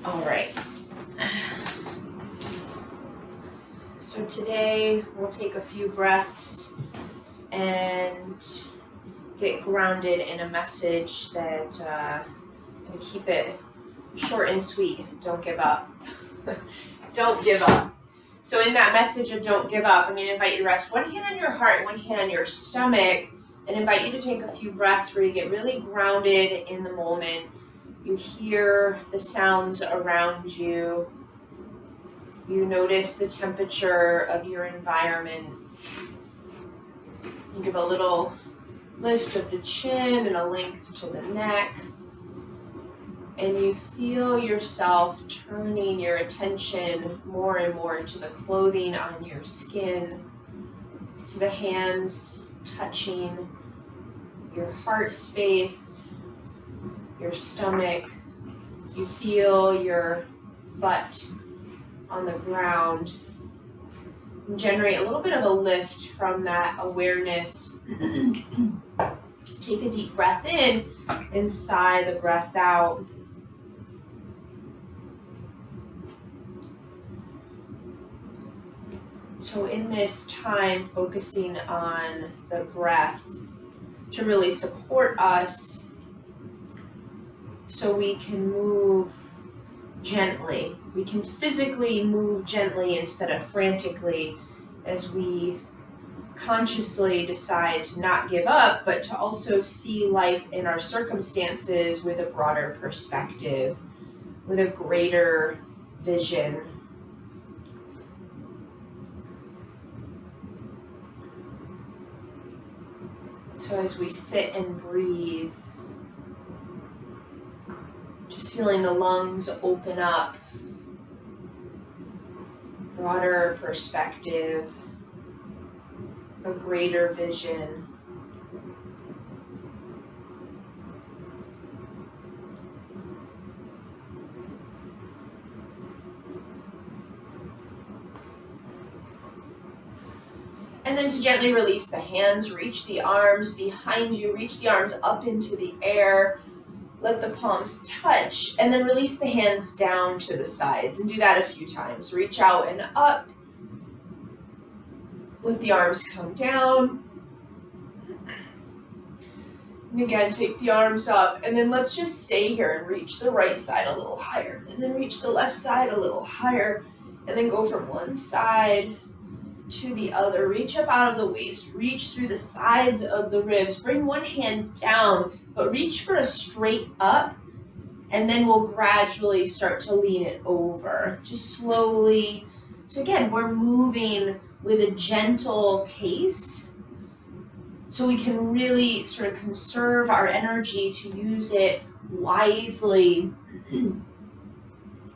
All right. So today we'll take a few breaths and get grounded in a message that and keep it short and sweet. Don't give up. Don't give up. So in that message of don't give up, I'm going to invite you to rest one hand on your heart, one hand on your stomach, and invite you to take a few breaths where you get really grounded in the moment. You hear the sounds around you. You notice the temperature of your environment. You give a little lift of the chin and a length to the neck. And you feel yourself turning your attention more and more to the clothing on your skin, to the hands touching your heart space, your stomach. You feel your butt on the ground. And generate a little bit of a lift from that awareness. Take a deep breath in and sigh the breath out. So in this time, focusing on the breath to really support us so we can move gently. We can physically move gently instead of frantically as we consciously decide to not give up, but to also see life in our circumstances with a broader perspective, with a greater vision. So as we sit and breathe, just feeling the lungs open up, broader perspective, a greater vision. And then to gently release the hands, reach the arms behind you, reach the arms up into the air, let the palms touch, and then release the hands down to the sides. And do that a few times. Reach out and up. Let the arms come down. And again, take the arms up, and then let's just stay here and reach the right side a little higher, and then reach the left side a little higher, and then go from one side to the other. Reach up out of the waist, reach through the sides of the ribs, bring one hand down, but reach for a straight up, and then we'll gradually start to lean it over, just slowly. So again, we're moving with a gentle pace, so we can really sort of conserve our energy to use it wisely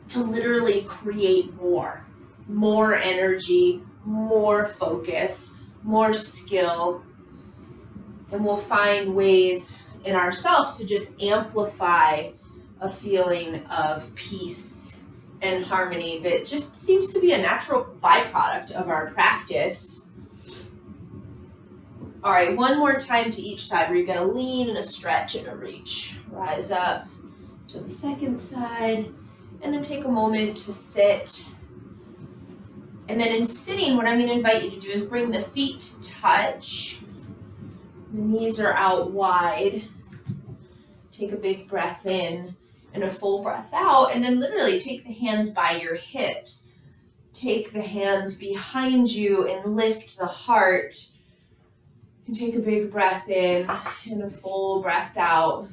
to literally create more energy, more focus, more skill, and we'll find ways in ourselves to just amplify a feeling of peace and harmony that just seems to be a natural byproduct of our practice. All right, one more time to each side where you're gonna lean and a stretch and a reach. Rise up to the second side, and then take a moment to sit. And then in sitting, what I'm going to invite you to do is bring the feet to touch. The knees are out wide. Take a big breath in and a full breath out. And then literally take the hands by your hips. Take the hands behind you and lift the heart. And take a big breath in and a full breath out.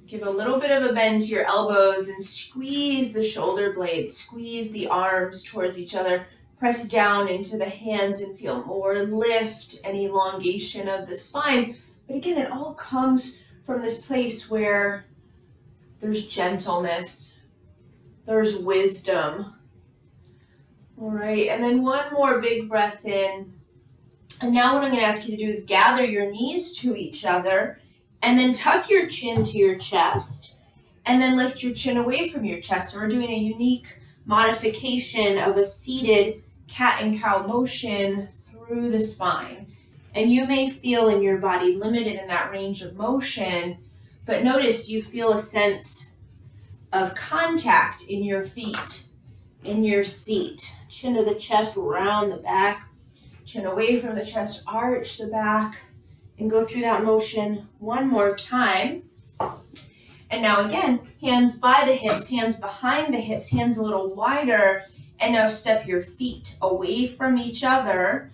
Give a little bit of a bend to your elbows and squeeze the shoulder blades, squeeze the arms towards each other, press down into the hands and feel more lift and elongation of the spine. But again, it all comes from this place where there's gentleness, there's wisdom. All right, and then one more big breath in. And now what I'm going to ask you to do is gather your knees to each other, and then tuck your chin to your chest, and then lift your chin away from your chest. So we're doing a unique modification of a seated cat and cow motion through the spine. And you may feel in your body limited in that range of motion, but notice you feel a sense of contact in your feet, in your seat. Chin to the chest, round the back, chin away from the chest, arch the back, and go through that motion one more time. And now again, hands by the hips, hands behind the hips, hands a little wider, and now step your feet away from each other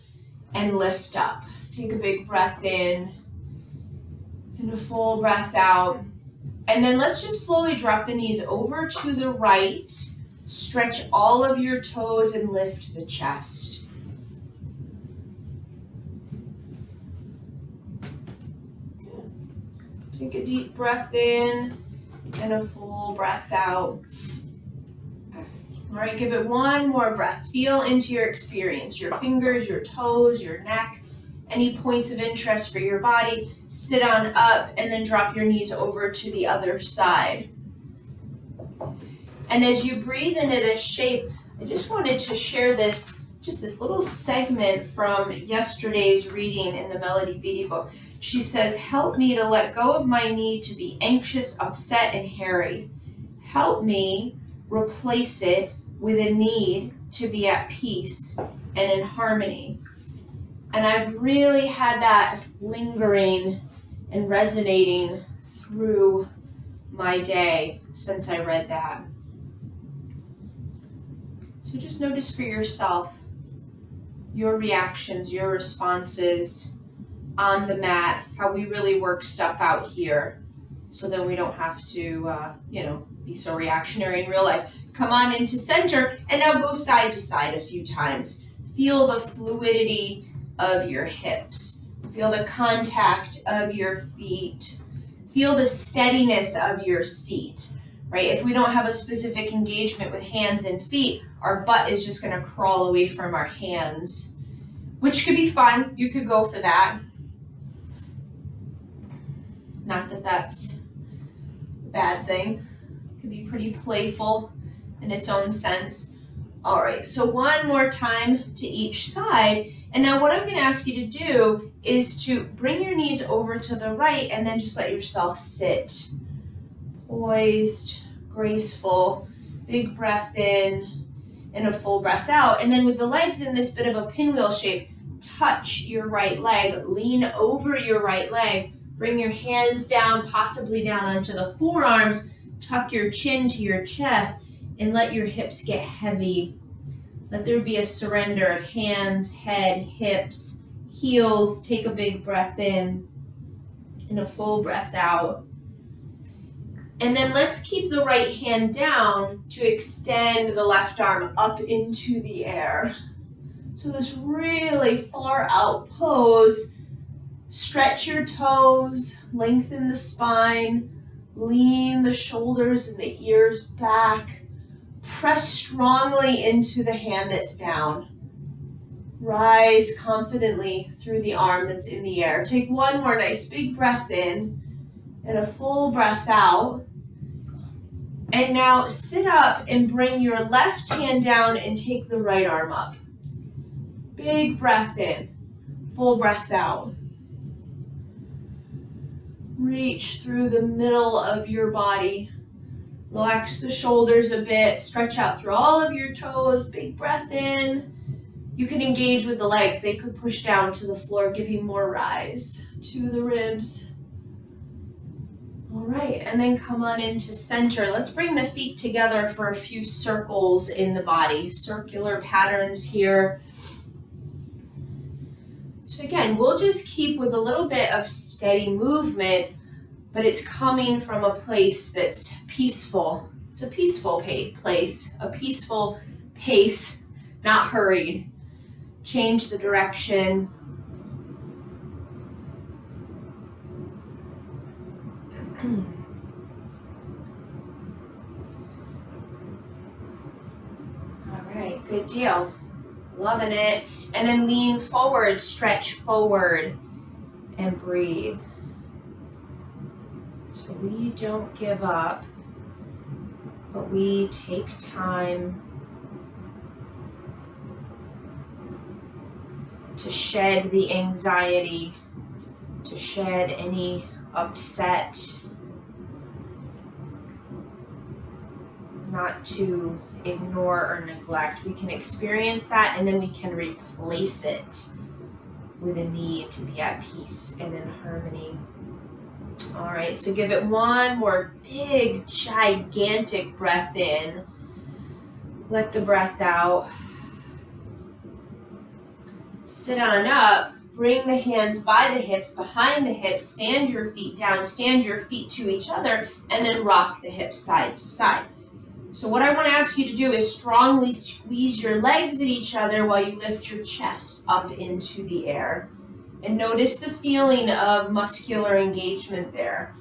and lift up. Take a big breath in and a full breath out. And then let's just slowly drop the knees over to the right, stretch all of your toes and lift the chest. Take a deep breath in and a full breath out. All right, give it one more breath. Feel into your experience, your fingers, your toes, your neck, any points of interest for your body. Sit on up and then drop your knees over to the other side. And as you breathe into this shape, I just wanted to share this little segment from yesterday's reading in the Melody Beatty book. She says, help me to let go of my need to be anxious, upset, and harried. Help me replace it with a need to be at peace and in harmony. And I've really had that lingering and resonating through my day since I read that. So just notice for yourself your reactions, your responses on the mat, how we really work stuff out here so then we don't have to, be so reactionary in real life. Come on into center and now go side to side a few times. Feel the fluidity of your hips. Feel the contact of your feet. Feel the steadiness of your seat, right? If we don't have a specific engagement with hands and feet, our butt is just going to crawl away from our hands, which could be fun. You could go for that. Not that that's a bad thing. It could be pretty playful in its own sense. All right, so one more time to each side. And now what I'm going to ask you to do is to bring your knees over to the right and then just let yourself sit. Poised, graceful, big breath in and a full breath out. And then with the legs in this bit of a pinwheel shape, touch your right leg, lean over your right leg, bring your hands down, possibly down onto the forearms, tuck your chin to your chest, and let your hips get heavy. Let there be a surrender of hands, head, hips, heels. Take a big breath in and a full breath out. And then let's keep the right hand down to extend the left arm up into the air. So this really far out pose. Stretch your toes, lengthen the spine, lean the shoulders and the ears back. Press strongly into the hand that's down. Rise confidently through the arm that's in the air. Take one more nice big breath in and a full breath out. And now sit up and bring your left hand down and take the right arm up. Big breath in, full breath out. Reach through the middle of your body. Relax the shoulders a bit, stretch out through all of your toes, big breath in. You can engage with the legs. They could push down to the floor, give you more rise to the ribs. All right, and then come on into center. Let's bring the feet together for a few circles in the body, circular patterns here. So again, we'll just keep with a little bit of steady movement, but it's coming from a place that's peaceful. It's a peaceful place, a peaceful pace, not hurried. Change the direction. All right, good deal. Loving it. And then lean forward, stretch forward, and breathe. So we don't give up, but we take time to shed the anxiety, to shed any upset, not to ignore or neglect. We can experience that, and then we can replace it with a need to be at peace and in harmony. All right, so give it one more big, gigantic breath in. Let the breath out. Sit on up. Bring the hands by the hips, behind the hips. Stand your feet down. Stand your feet to each other, and then rock the hips side to side. So what I want to ask you to do is strongly squeeze your legs at each other while you lift your chest up into the air. And notice the feeling of muscular engagement there.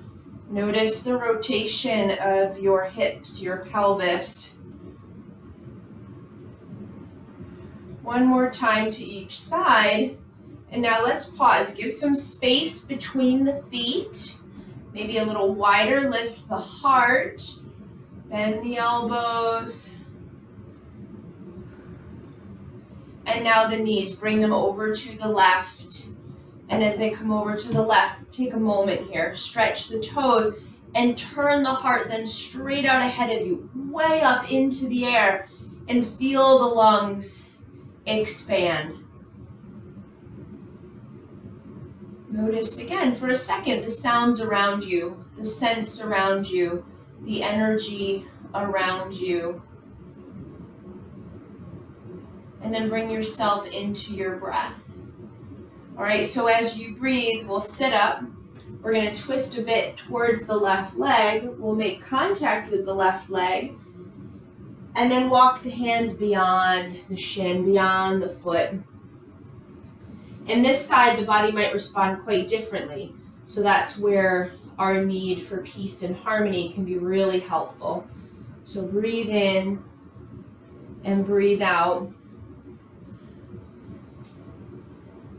Notice the rotation of your hips, your pelvis. One more time to each side. And now let's pause. Give some space between the feet. Maybe a little wider. Lift the heart. Bend the elbows. And now the knees. Bring them over to the left. And as they come over to the left, take a moment here. Stretch the toes and turn the heart then straight out ahead of you, way up into the air, and feel the lungs expand. Notice again for a second the sounds around you, the sense around you, the energy around you. And then bring yourself into your breath. All right, so as you breathe, we'll sit up. We're going to twist a bit towards the left leg. We'll make contact with the left leg. And then walk the hands beyond the shin, beyond the foot. And this side, the body might respond quite differently. So that's where our need for peace and harmony can be really helpful. So breathe in and breathe out.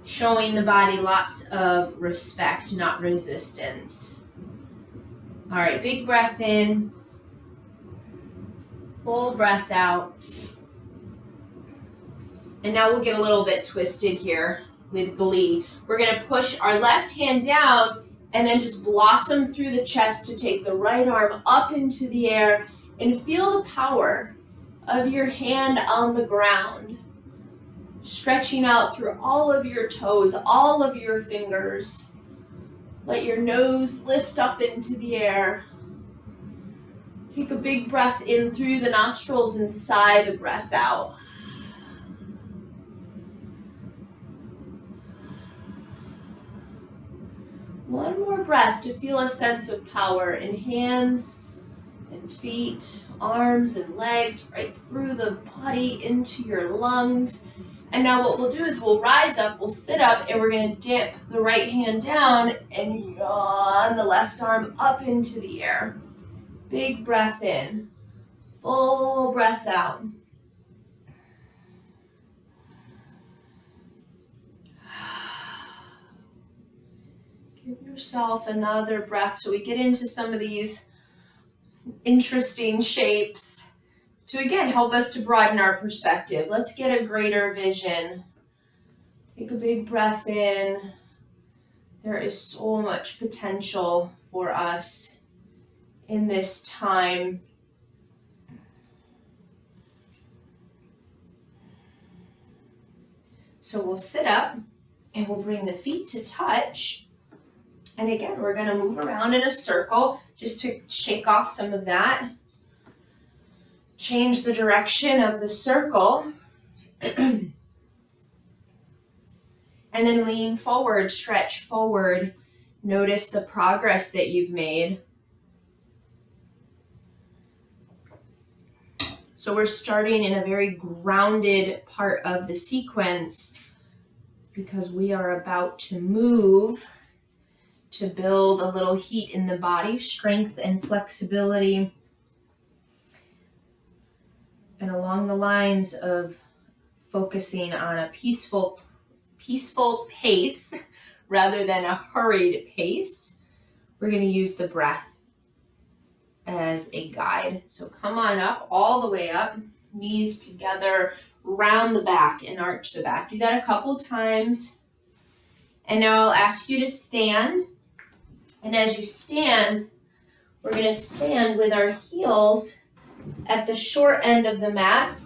Showing the body lots of respect, not resistance. All right, big breath in. Full breath out. And now we'll get a little bit twisted here with glee. We're going to push our left hand down and then just blossom through the chest to take the right arm up into the air and feel the power of your hand on the ground. Stretching out through all of your toes, all of your fingers. Let your nose lift up into the air. Take a big breath in through the nostrils and sigh the breath out. One more breath to feel a sense of power in hands and feet, arms and legs, right through the body into your lungs. And now what we'll do is we'll rise up, we'll sit up, and we're going to dip the right hand down and yawn the left arm up into the air. Big breath in, full breath out. Give yourself another breath so we get into some of these interesting shapes to again help us to broaden our perspective. Let's get a greater vision. Take a big breath in. There is so much potential for us in this time. So we'll sit up and we'll bring the feet to touch. And again, we're going to move around in a circle just to shake off some of that. Change the direction of the circle. And then lean forward, stretch forward. Notice the progress that you've made. So we're starting in a very grounded part of the sequence because we are about to move to build a little heat in the body, strength and flexibility. And along the lines of focusing on a peaceful pace rather than a hurried pace, we're going to use the breath as a guide. So come on up, all the way up, knees together, round the back and arch the back. Do that a couple times. And now I'll ask you to stand. And as you stand, we're going to stand with our heels at the short end of the mat.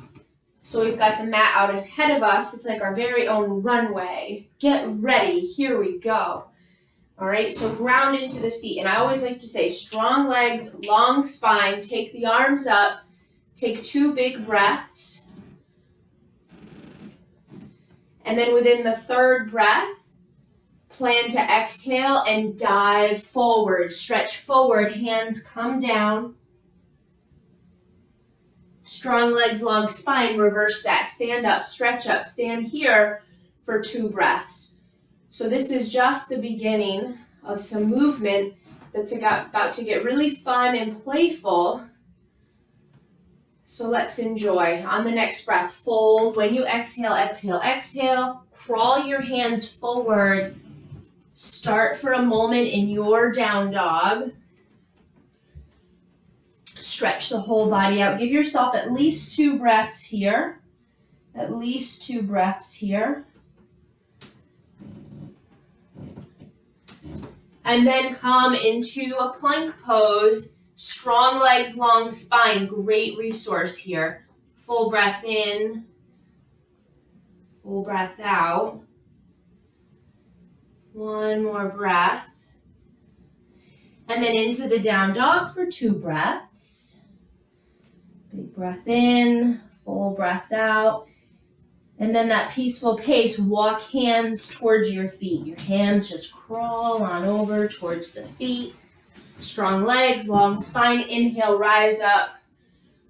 So we've got the mat out ahead of us. It's like our very own runway. Get ready. Here we go. All right, so ground into the feet. And I always like to say strong legs, long spine. Take the arms up. Take 2 big breaths. And then within the 3rd breath, plan to exhale and dive forward. Stretch forward, hands come down. Strong legs, long spine, reverse that. Stand up, stretch up, stand here for 2 breaths. So this is just the beginning of some movement that's about to get really fun and playful. So let's enjoy. On the next breath, fold. When you exhale, exhale, exhale. Crawl your hands forward. Start for a moment in your down dog. Stretch the whole body out. Give yourself at least 2 breaths here. At least 2 breaths here. And then come into a plank pose. Strong legs, long spine. Great resource here. Full breath in. Full breath out. One more breath. And then into the down dog for 2 breaths. Big breath in, full breath out. And then that peaceful pace, walk hands towards your feet. Your hands just crawl on over towards the feet. Strong legs, long spine. Inhale, rise up,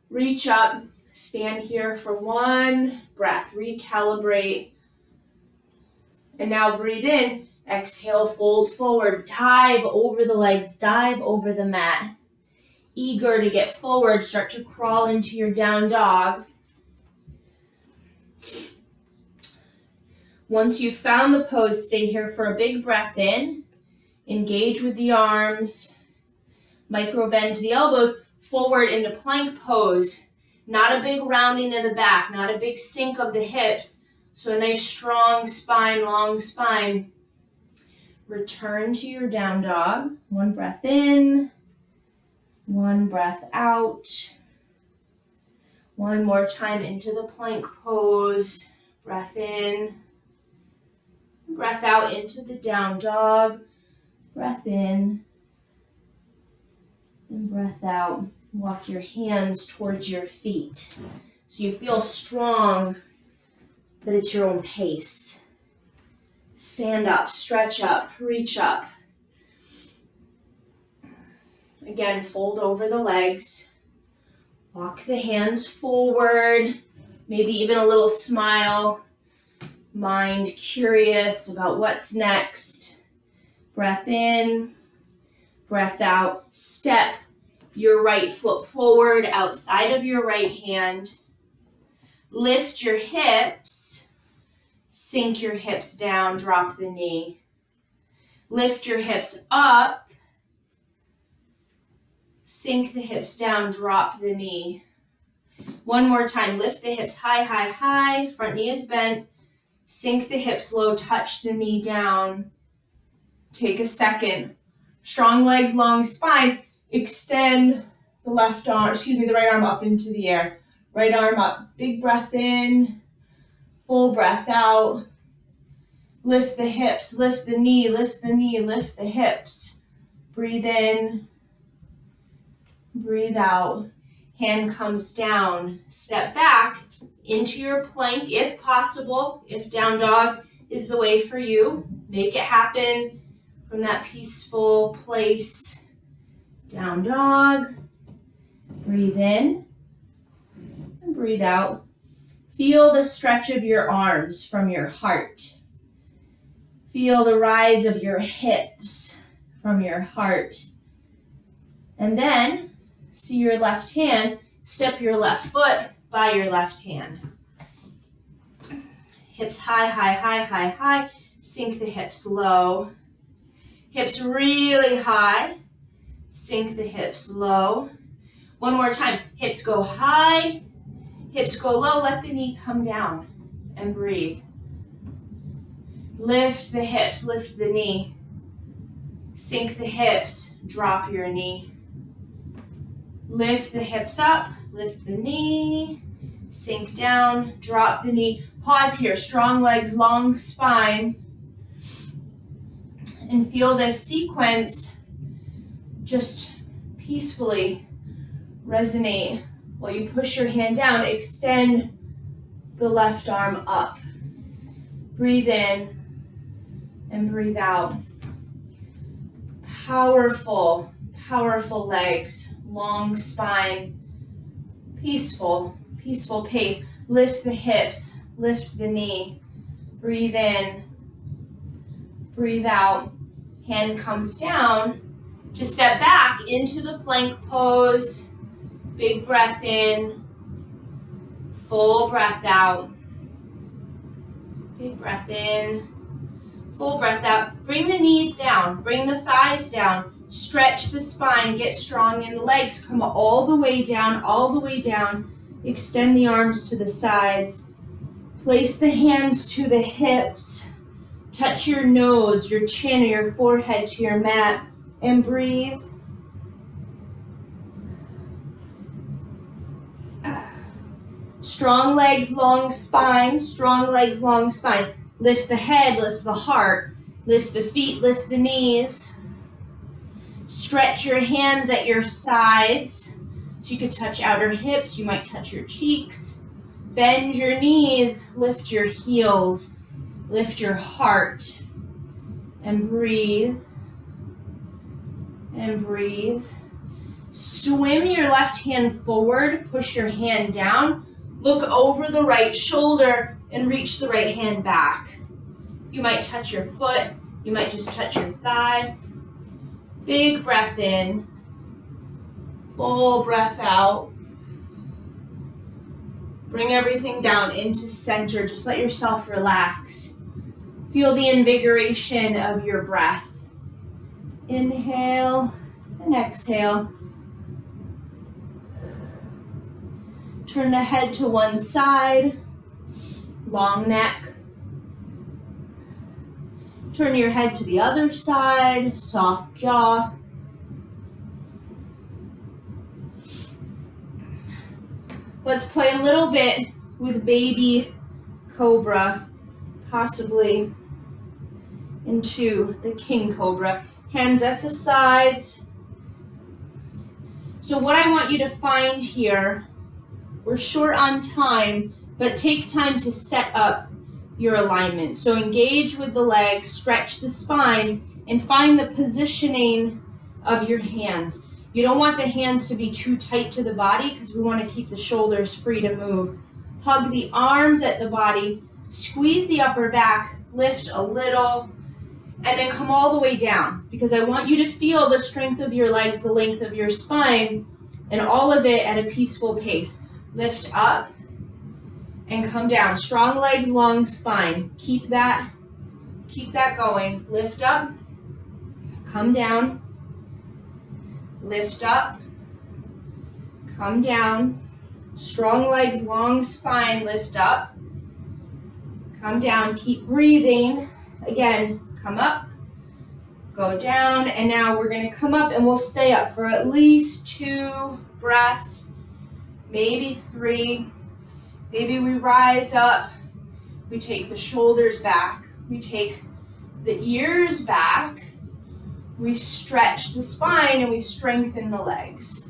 reach up. Stand here for 1 breath. Recalibrate. And now breathe in. Exhale, fold forward. Dive over the legs. Dive over the mat. Eager to get forward. Start to crawl into your down dog. Once you've found the pose, stay here for a big breath in. Engage with the arms. Micro bend to the elbows. Forward into plank pose. Not a big rounding of the back. Not a big sink of the hips. So a nice strong spine, long spine. Return to your down dog. 1 breath in. 1 breath out. 1 more time into the plank pose. Breath in. Breath out into the down dog. Breath in. And breath out. Walk your hands towards your feet. So you feel strong, but it's your own pace. Stand up, stretch up, reach up. Again, fold over the legs. Walk the hands forward. Maybe even a little smile. Mind curious about what's next. Breath in, breath out. Step your right foot forward outside of your right hand. Lift your hips. Sink your hips down, drop the knee. Lift your hips up. Sink the hips down, drop the knee. 1 more time, lift the hips high, high, high. Front knee is bent. Sink the hips low, touch the knee down. Take a second. Strong legs, long spine. Extend the the right arm up into the air. Right arm up, big breath in. Full breath out. Lift the hips, lift the knee, lift the knee, lift the hips. Breathe in, breathe out. Hand comes down. Step back into your plank if possible. If down dog is the way for you, make it happen from that peaceful place. Down dog. Breathe in and breathe out. Feel the stretch of your arms from your heart. Feel the rise of your hips from your heart. And then see your left hand, step your left foot by your left hand. Hips high, high, high, high, high. Sink the hips low. Hips really high. Sink the hips low. 1 more time. Hips go high. Hips go low, let the knee come down and breathe. Lift the hips, lift the knee. Sink the hips, drop your knee. Lift the hips up, lift the knee. Sink down, drop the knee. Pause here, strong legs, long spine. And feel this sequence just peacefully resonate. While you push your hand down, extend the left arm up. Breathe in and breathe out. Powerful, powerful legs, long spine, peaceful, peaceful pace. Lift the hips, lift the knee. Breathe in, breathe out. Hand comes down to step back into the plank pose. Big breath in, full breath out. Big breath in, full breath out. Bring the knees down, bring the thighs down. Stretch the spine, get strong in the legs. Come all the way down, all the way down. Extend the arms to the sides. Place the hands to the hips. Touch your nose, your chin, or your forehead to your mat. And breathe. Strong legs, long spine. Strong legs, long spine. Lift the head, lift the heart. Lift the feet, lift the knees. Stretch your hands at your sides. So you could touch outer hips. You might touch your cheeks. Bend your knees. Lift your heels. Lift your heart. And breathe. And breathe. Swim your left hand forward. Push your hand down. Look over the right shoulder and reach the right hand back. You might touch your foot. You might just touch your thigh. Big breath in. Full breath out. Bring everything down into center. Just let yourself relax. Feel the invigoration of your breath. Inhale and exhale. Turn the head to one side, long neck. Turn your head to the other side, soft jaw. Let's play a little bit with baby cobra, possibly into the king cobra. Hands at the sides. So what I want you to find here, we're short on time, but take time to set up your alignment. So engage with the legs, stretch the spine, and find the positioning of your hands. You don't want the hands to be too tight to the body because we want to keep the shoulders free to move. Hug the arms at the body, squeeze the upper back, lift a little, and then come all the way down because I want you to feel the strength of your legs, the length of your spine, and all of it at a peaceful pace. Lift up and come down. Strong legs, long spine. Keep that going. Lift up, come down. Lift up, come down. Strong legs, long spine. Lift up, come down. Keep breathing. Again, come up, go down, and now we're going to come up and we'll stay up for at least 2 breaths. Maybe 3. Maybe we rise up. We take the shoulders back. We take the ears back. We stretch the spine and we strengthen the legs.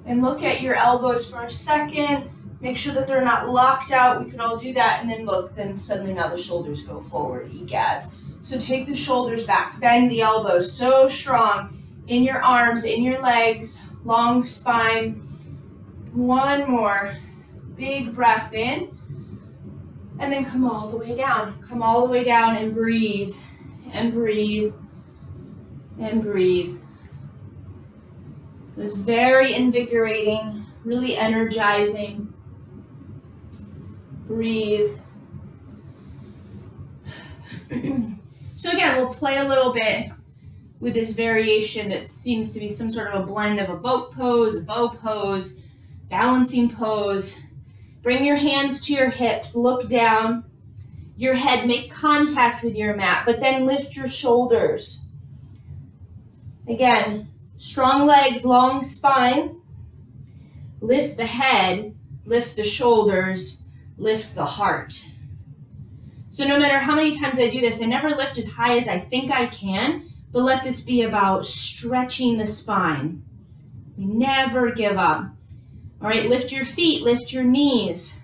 And look at your elbows for a second. Make sure that they're not locked out. We could all do that and then look. Then suddenly now the shoulders go forward. Egads. So take the shoulders back. Bend the elbows so strong in your arms, in your legs. Long spine. One more. Big breath in. And then come all the way down. Come all the way down and breathe. And breathe. And breathe. It was very invigorating. Really energizing. Breathe. So again, we'll play a little bit with this variation that seems to be some sort of a blend of a boat pose, a bow pose, balancing pose. Bring your hands to your hips, look down. Your head, make contact with your mat, but then lift your shoulders. Again, strong legs, long spine. Lift the head, lift the shoulders, lift the heart. So no matter how many times I do this, I never lift as high as I think I can, but let this be about stretching the spine. We never give up. All right, lift your feet, lift your knees.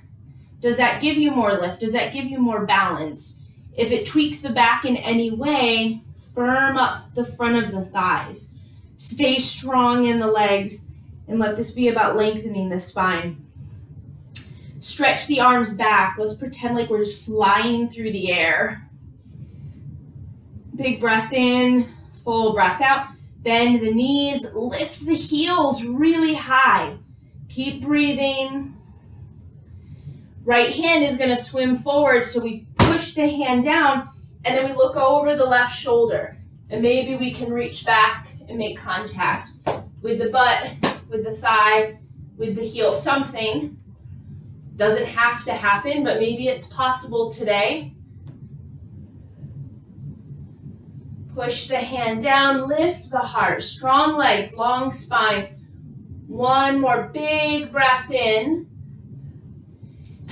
Does that give you more lift? Does that give you more balance? If it tweaks the back in any way, firm up the front of the thighs. Stay strong in the legs, and let this be about lengthening the spine. Stretch the arms back. Let's pretend like we're just flying through the air. Big breath in, full breath out. Bend the knees, lift the heels really high. Keep breathing. Right hand is going to swim forward, so we push the hand down, and then we look over the left shoulder. And maybe we can reach back and make contact with the butt, with the thigh, with the heel. Something doesn't have to happen, but maybe it's possible today. Push the hand down, lift the heart, strong legs, long spine. One more big breath in.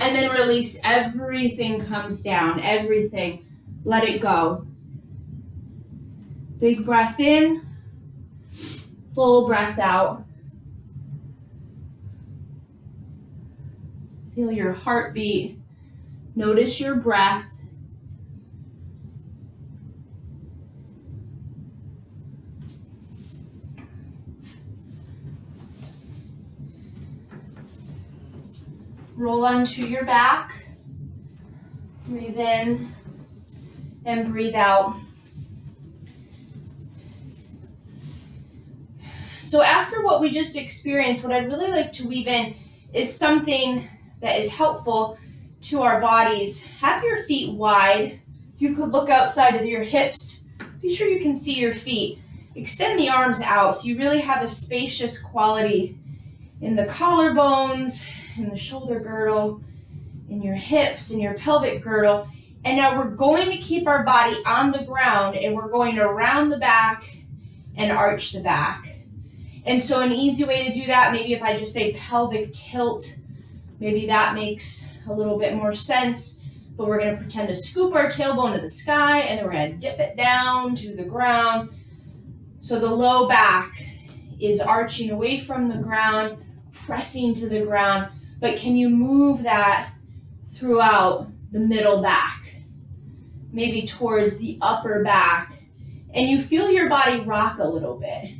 And then release. Everything comes down, everything. Let it go. Big breath in, full breath out. Feel your heartbeat. Notice your breath. Roll onto your back. Breathe in and breathe out. So after what we just experienced, what I'd really like to weave in is something that is helpful to our bodies. Have your feet wide. You could look outside of your hips. Be sure you can see your feet. Extend the arms out so you really have a spacious quality in the collarbones, in the shoulder girdle, in your hips, in your pelvic girdle. And now we're going to keep our body on the ground, and we're going to round the back and arch the back. And so an easy way to do that, maybe if I just say pelvic tilt, maybe that makes a little bit more sense. But we're going to pretend to scoop our tailbone to the sky, and then we're going to dip it down to the ground. So the low back is arching away from the ground, pressing to the ground. But can you move that throughout the middle back? Maybe towards the upper back. And you feel your body rock a little bit.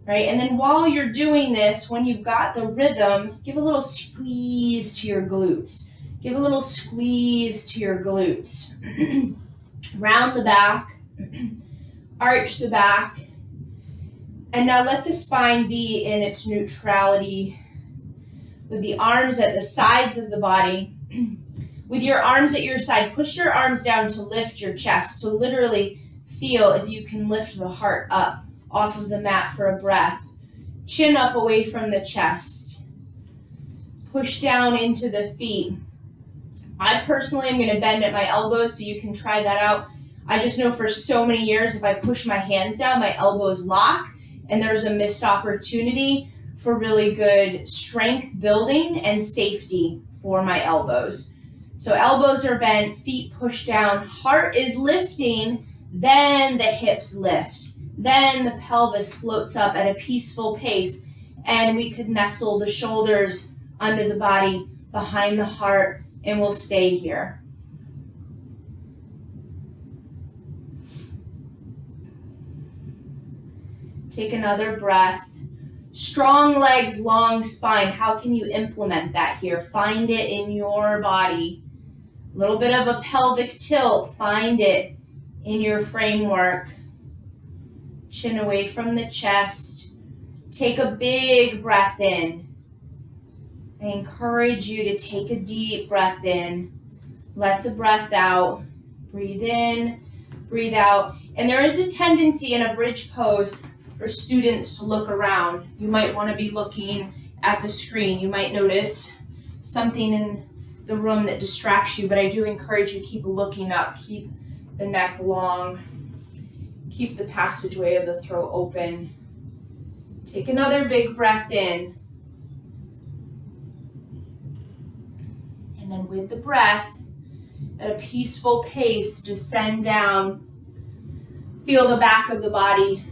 Right? And then while you're doing this, when you've got the rhythm, give a little squeeze to your glutes. Give a little squeeze to your glutes. Round the back. Arch the back. And now let the spine be in its neutrality, with the arms at the sides of the body. With your arms at your side, push your arms down to lift your chest, to literally feel if you can lift the heart up off of the mat for a breath. Chin up away from the chest. Push down into the feet. I personally am going to bend at my elbows, so you can try that out. I just know for so many years, if I push my hands down, my elbows lock, and there's a missed opportunity for really good strength building and safety for my elbows. So elbows are bent, feet pushed down, heart is lifting, then the hips lift. Then the pelvis floats up at a peaceful pace, and we could nestle the shoulders under the body, behind the heart, and we'll stay here. Take another breath. Strong legs, long spine. How can you implement that here? Find it in your body. A little bit of a pelvic tilt. Find it in your framework. Chin away from the chest. Take a big breath in. I encourage you to take a deep breath in. Let the breath out. Breathe in, breathe out. And there is a tendency in a bridge pose for students to look around. You might want to be looking at the screen. You might notice something in the room that distracts you, but I do encourage you keep looking up, keep the neck long, keep the passageway of the throat open. Take another big breath in. And then with the breath, at a peaceful pace, descend down. Feel the back of the body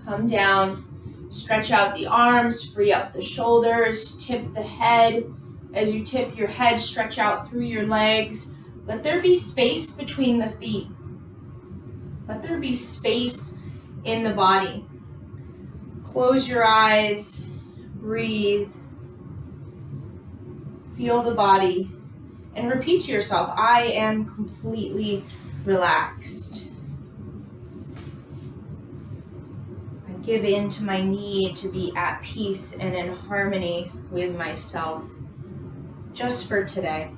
come down. Stretch out the arms, free up the shoulders, tip the head. As you tip your head, stretch out through your legs. Let there be space between the feet. Let there be space in the body. Close your eyes, breathe. Feel the body, and repeat to yourself, I am completely relaxed. I give in to my need to be at peace and in harmony with myself, just for today.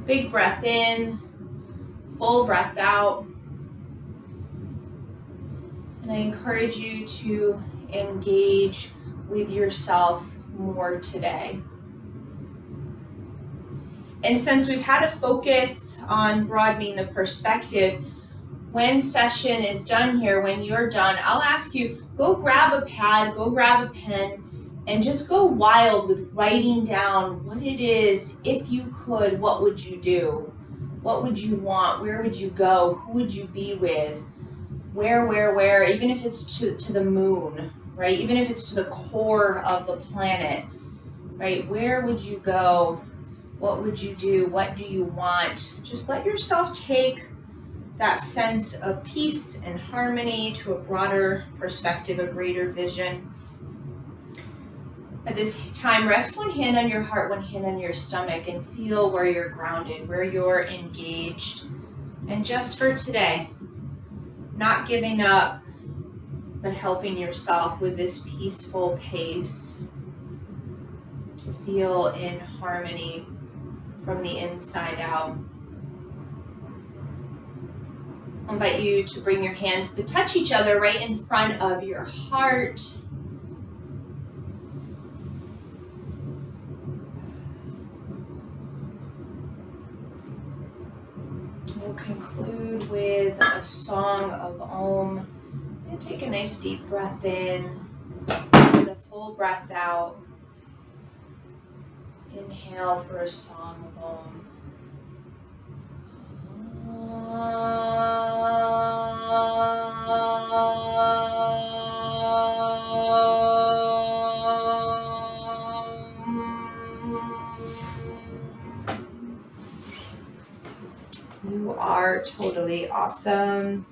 Big breath in, full breath out. And I encourage you to engage with yourself more today. And since we've had a focus on broadening the perspective, when session is done here, when you're done, I'll ask you, go grab a pad, go grab a pen, and just go wild with writing down what it is. If you could, what would you do? What would you want? Where would you go? Who would you be with? Where, even if it's to the moon, right? Even if it's to the core of the planet, right? Where would you go? What would you do? What do you want? Just let yourself take that sense of peace and harmony to a broader perspective, a greater vision. At this time, rest one hand on your heart, one hand on your stomach, and feel where you're grounded, where you're engaged. And just for today, not giving up, but helping yourself with this peaceful pace to feel in harmony from the inside out. I invite you to bring your hands to touch each other right in front of your heart. We'll conclude with a song of Om. And take a nice deep breath in and a full breath out. Inhale for a song of Om. You are totally awesome.